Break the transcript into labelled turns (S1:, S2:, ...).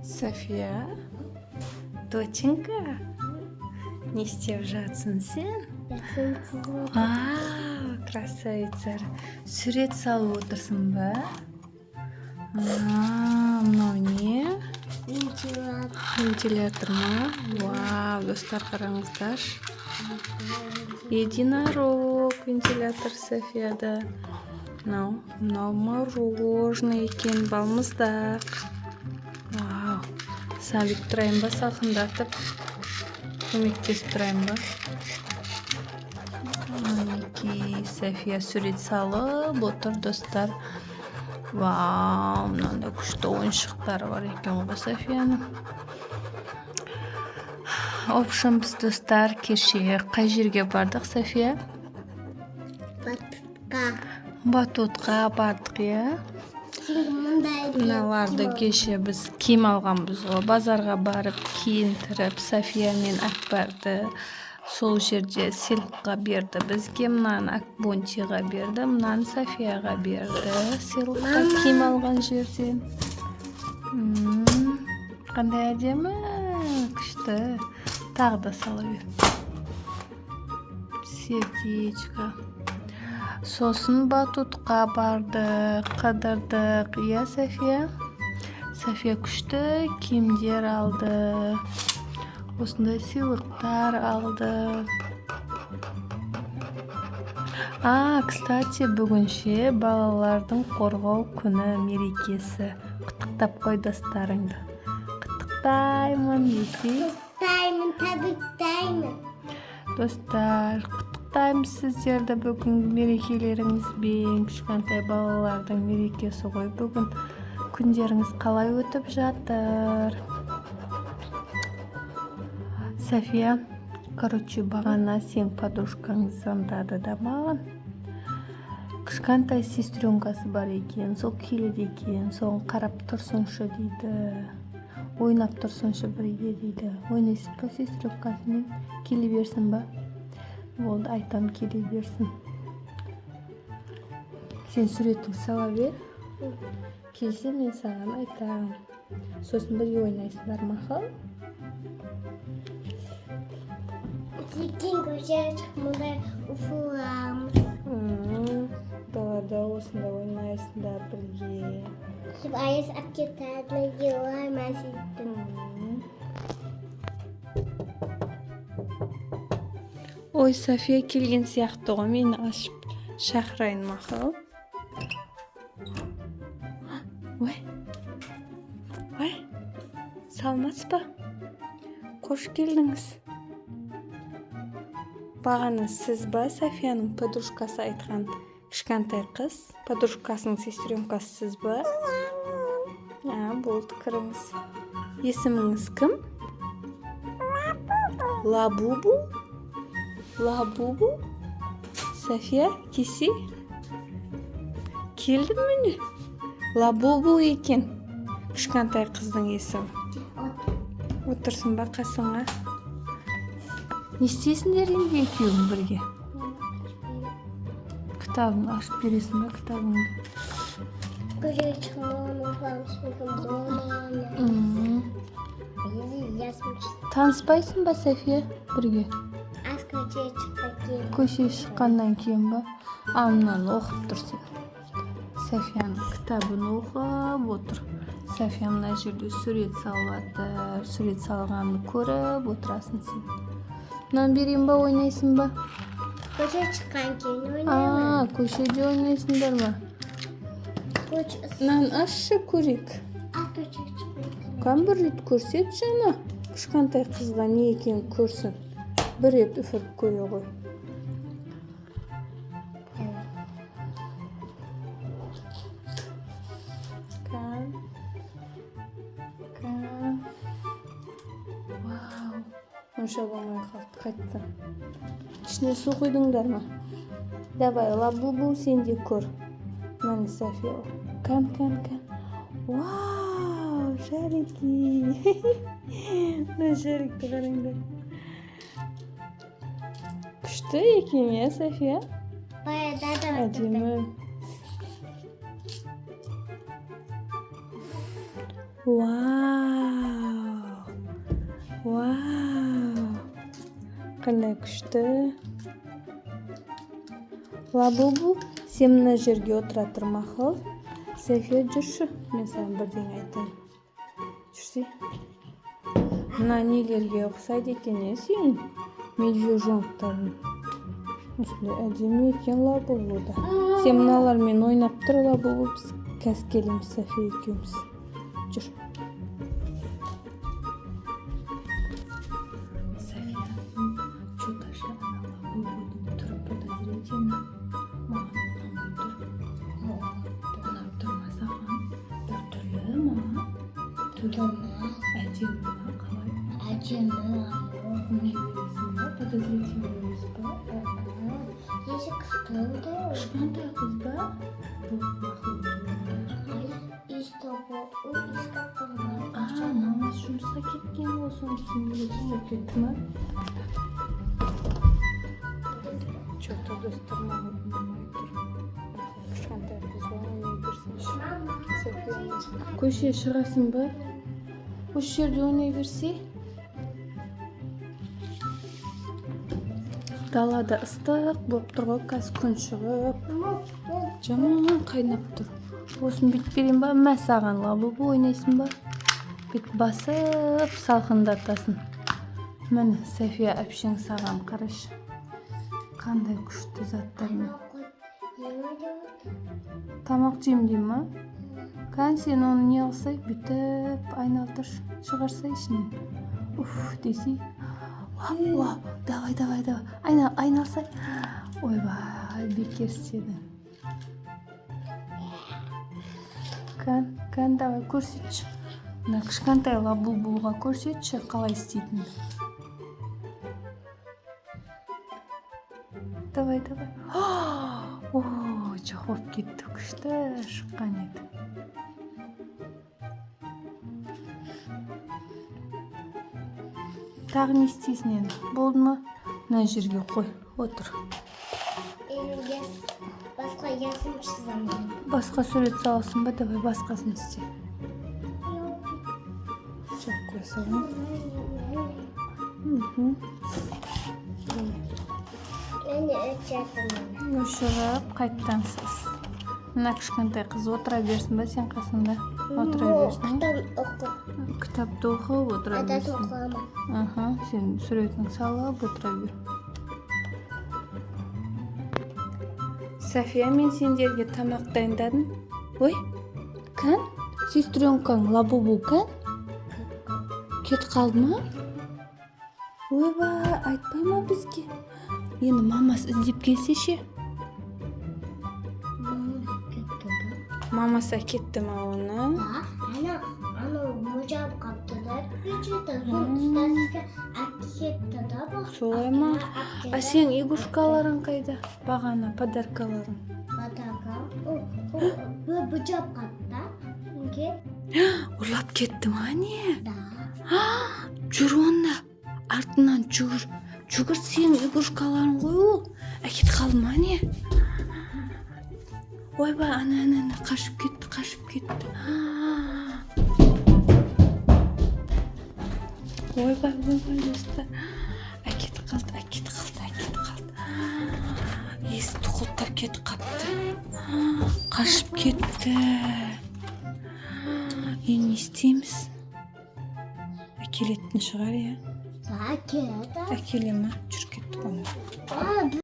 S1: София, доченька, не істеп жатсың сен? Красавица. Сурет салып отырсың ба? Мынау не? Вентилятор ма? Вау, достар, қараңыздар. Единорог вентилятор Софияда. Мынау мороженое екен, балмұздақ. Вау. Салып тұрайын ба, салқындатып? Көмектесіп тұрайын ба? Мінекей, София сурет салып отыр, достар. Вау, мынандай күшті ойыншықтары бар екен ғой Софияның. Общем, біз достар кеше қай жерге бардық, София? Батутқа бардық, иә? Мыналарды кеше біз киім алғанбыз ғой, базарға барып киіндіріп, София мен Акбарды сол жерде сыйлыққа берді. Бізге мынаны Акбонтиға берді, мынаны Софияға берді. Сыйлыққа киім алған жерден. Қандай әдемі, күшті. Тағы да сала бер. Сердечко. Сосын батутқа бардық, қыдырдық, иә, София? София күшті киімдер алды. Осындай сыйлықтар алды. Кстати, бүгінше балалардың қорғау күні мерекесі. Құттықтап қой достарыңды. Құттықтаймын, десе.
S2: Құттықтаймын, тәбриктаймын.
S1: Достар, құттықтаймыз сіздерді бүгін мерекелеріңізбен. Кішкентай балалардың мерекесі ғой бүгін. Күндеріңіз қалай өтіп жатыр? София, короче, бағана сен подружкаң звондады да маған. Кішкентай сестренкасы бар екен, сол келеді екен, соған қарап тұрсыншы дейді. Ойнап тұрсыншы бірге дейді. Ойнайсың ба сестренкасымен? Келе берсін ба? Болды, айтам, келе берсін. Сен суретің сала бер. Келсе мен саған айтам. Сосын бірге ойнайсыңдар, мақұл?
S2: Ертең көшеге шыққанда уфуламыз.
S1: Далада осында ойнайсыңдар бірге.
S2: Сөйтіп аяз әпкетәді ойнаймыз еттім.
S1: Ой, София келген сияқты ғой, мені ашып шақырайын, мақұл? Ой, салмас па? Қош келдіңіз. Бағана сіз ба, Софияның подружкасы айтқан кішкентай қыз? Подружкасының сестренкасы сіз ба? Болды, кіріңіз. Есіміңіз кім? Лабубу? Лабубу? София, кесі? Келдің міне? Лабубу екен. Кішкентай қыздың есімі. Отырсын ба қасыңа? Не істейсіңдер енді екеуің бірге? Кітабын ашып бересің ба, кітабыңды?
S2: Көшеге шыққанда
S1: Таныспайсың ба, София, бірге?
S2: көшеге шыққан кейін.
S1: Көшеге шыққаннан кейін ба? Мынаны оқып тұрсың. Софияның кітабын оқып отыр. София мына жерде сурет салып жатыр. Сурет салғанын көріп отырасың сен. Мынаны берейін ба, ойнайсың ба?
S2: Көшеге шыққан кейін ойнаймын.
S1: Көшеде ойнайсыңдар ма? Мынаны ашшы көрейік.
S2: Көшеге шыққан кейін.
S1: Кәм бір рет көрсет жана. Кішкентай қызға не екен көрсін. Бір рет үфіріп көре ғой. Вау. Онша болмай қалды, қайтты. Ішіне су құйдыңдар ма? Давай, лабубу, сен де көр. Мәні София. Кән. Вау, жареки. Мына жаректі қараңдар. Күшті екен, иә, София?
S2: Баяда да
S1: Әдемі. Вау. Қандай күшті. Лабубу, сен мына жерге отыра тұр мақұл. София, жүрші. Мен саған бірдеңе айтайын. Жүрсе. Мына нелерге ұқсайды екен, сен? Медвежонктардың. Осындай әдемі екен лабубу да. Сен мыналармен ойнап тұр лабубу, біз қазір келеміз София екеуміз. Жүр. София, что-то же она лабубудың тұрып подозрительно. Маған ұнамай тұр. Ұнап тұрма саған. Біртүрлі ма? Әдемі ма? Қалай?
S2: Әдемі.
S1: Не бересің ба? Подозрительно емес ба?
S2: Есік кішкентай.
S1: Кішкентай қыз ба? Бұл мақұл. Мама жұмысқа кеткен ғой, соны түсінбей ұстап кетті ма? Что-то достар маған ұнамай тұр. Кішкентай қызға ойнай берсінші. Көше шығасың ба? Осы жерде ойнай берсе? Далада ыстық болып тұр ғой, қазір күн шығып. Жаман қайнап тұр. Осын бүйтіп берейін ба? Мә саған лабубу ойнайсың ба? Бүйтіп басып салқындатасың. Міне София әпшең саған қарашы. Қандай күшті заттармен. Тамақ жеймін деймін ма? Қан сен оны не қылсай, бүйтіп айналдыршы, шығарсай ішінен. Уф, десей. Вау, давай. Айналсай. Ойбай, бекер істедің. Кан, давай, көрсетші. Мына кішкентай лабубуға көрсетші, қалай істейтінді. Давай. О, жоқ болып кетті, күшті шыққан еді. Тағы не істейсің енді? Болды ма? Мына жерге қой, отыр.
S2: Басқа ясым шызамын.
S1: Басқа сурет саласың ба? Давай басқасын істе. Жоқ, қой салам.
S2: Мен өтшатымын.
S1: Өшіріп, қайттан сыз. Мына кішкентай қыз отыра берсін ба сен қасында? Отыра берсін. Кітапты оқып отыра берсін. Сен суретін салып отыра бер. София, мен сендерге тамақ дайындадым. Ой, кән? Сестренкаң лабубу кән? Кет қалды ма? Ойбай, айтпай ма бізге? Енді мамасы іздеп келсе ше? Мамасы әкетті ма оны?
S2: Ана мұжап қаптыдар. Соң ұстасызға әкетті да бұл.
S1: Солай ма? А сен игрушкаларың қайда? Бағана подаркаларың.
S2: Подарка? Бұжап қапты.
S1: Ұрлап кетті ма не?
S2: Да.
S1: Жүр онда. Артынан жүгір. Жүгір, сен игрушкаларың ғой ол. Әкет қалды ма не? Ойбай, ана, қашып кетті. Ойбай, достар. Әкет қалды. Есікті құлттап кетіп қапты. Қашып кетті. Енді не істейміз? Әкелетін шығар, я?
S2: Әкеледі.
S1: Әкеле ма? Жүр кетті оны.